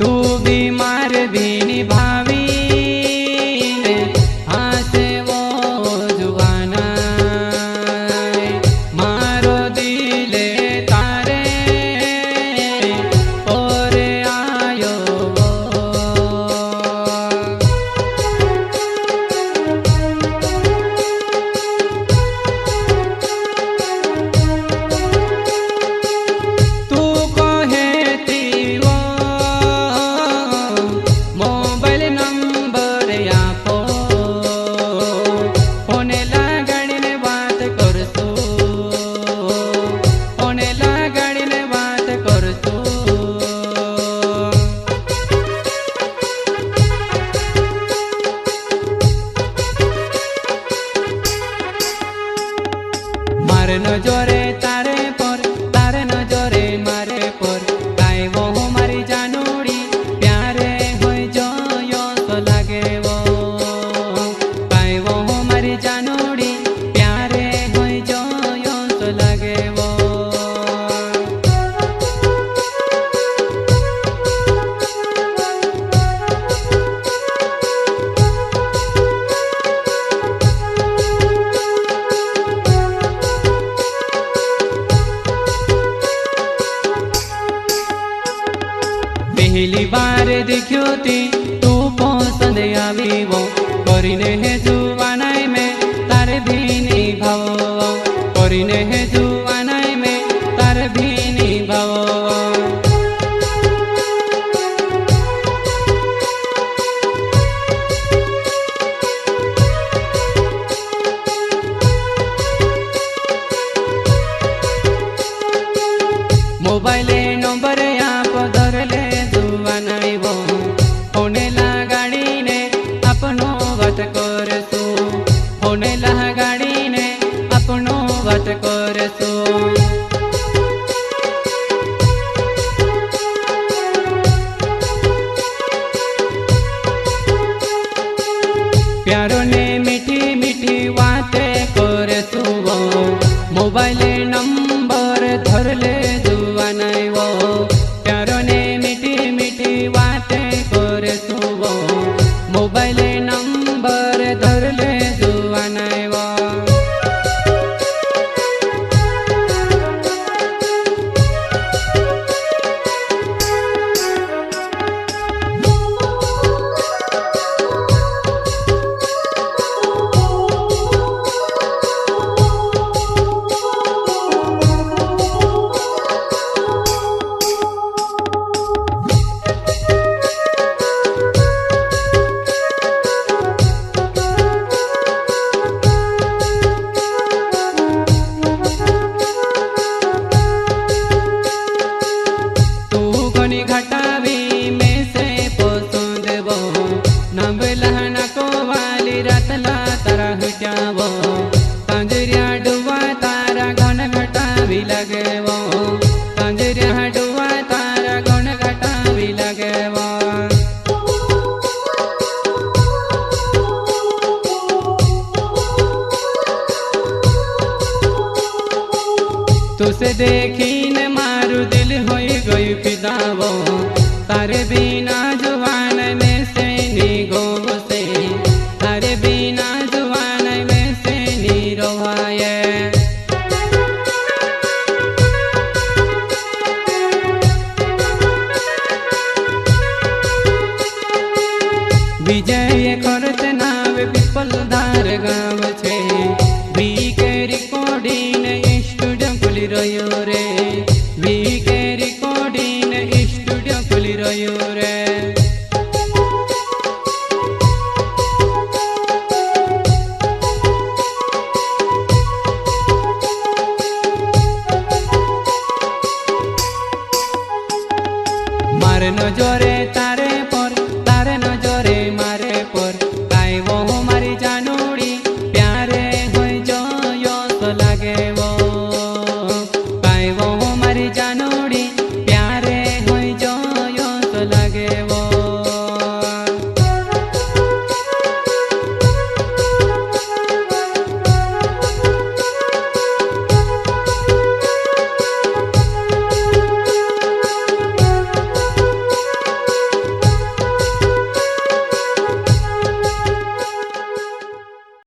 तू बीमार भी निभावी हासे वो जुबाना मारो दिले तारे और आयो तू कहे मोबाइल नंबर आपो होने लगाड़ीने बात करसू होने लगाड़ीने बात करसू मारे नजरे तारे नजरे मारे पर काई वो हमारी जानूड़ी प्यारे हो जो यो तो लागे वो काई वो हमारी जानूड़ी प्यारे हो जो यो तो लागे वो पहली बार देखियो ती तू पसंद आवी वो करीने है जुवानाई में तार भी निभावो करीने है जुवानाई में तार भी निभावो मोबाइल नंबर आप धरले जुवानाई वो होने लगाड़ी ने अपनो बात करसू होने लगाड़ी ने अपनो बात करसू प्यारो ने मीठी मीठी बातें करसू वो मोबाइल नंबर धरले जुवानाई वो प्यारो ने मीठी मीठी बातें करसू वो मोबाइल नंबर धरले जुवानाई वो घटावी में से पसंद वो नबलहना को वाली रतला तारा हटावो तंजरिया डुआ तारा घन घटावी लगे वो तंजरिया डुआ तारा घन घटावी लगे वो तुसे देखी न मारू दिल होई गई फिदावो तारे बिना जुबान में से निगो से तारे बिना जुबान में से निरोहाये विजय करत नाव पिपल धार गाँव छे बी के रिकॉर्डिंग स्टूडियो खुली रह्यो रे बी के रिकॉर्डिंग स्टूडियो खुली रह्यो रे मारे नजरे तारे नजरे मारे पर काई वो हमारी जानूड़ी प्यारे हो जो यो तो लागे वो